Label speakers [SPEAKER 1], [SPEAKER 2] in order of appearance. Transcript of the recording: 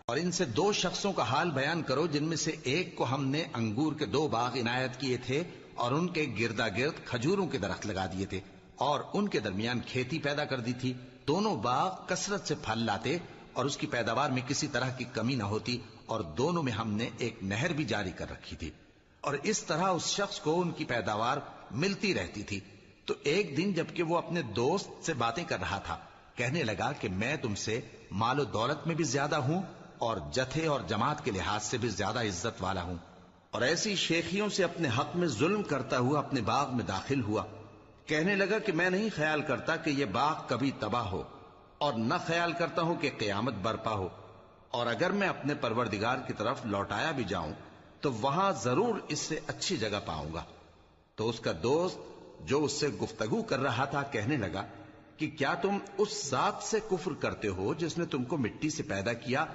[SPEAKER 1] اور ان سے 2 شخصوں کا حال بیان کرو جن میں سے ایک کو ہم نے انگور کے 2 باغ عنایت کیے تھے اور ان کے گردا گرد کھجوروں کے درخت لگا دیے تھے اور ان کے درمیان کھیتی پیدا کر دی تھی. دونوں باغ کثرت سے پھل لاتے اور اس کی پیداوار میں کسی طرح کی کمی نہ ہوتی، اور دونوں میں ہم نے ایک نہر بھی جاری کر رکھی تھی، اور اس طرح اس شخص کو ان کی پیداوار ملتی رہتی تھی. تو ایک دن جبکہ وہ اپنے دوست سے باتیں کر رہا تھا، کہنے لگا کہ میں تم سے مال و دولت میں بھی زیادہ ہوں اور جتھے اور جماعت کے لحاظ سے بھی زیادہ عزت والا ہوں، اور ایسی شیخیوں سے اپنے حق میں ظلم کرتا ہوا اپنے باغ میں داخل ہوا. کہنے لگا کہ میں نہیں خیال کرتا کہ یہ باغ کبھی تباہ ہو، اور نہ خیال کرتا ہوں کہ قیامت برپا ہو، اور اگر میں اپنے پروردگار کی طرف لوٹایا بھی جاؤں تو وہاں ضرور اس سے اچھی جگہ پاؤں گا. تو اس کا دوست جو اس سے گفتگو کر رہا تھا کہنے لگا کہ کیا تم اس ذات سے کفر کرتے ہو جس نے تم کو مٹی سے پیدا کیا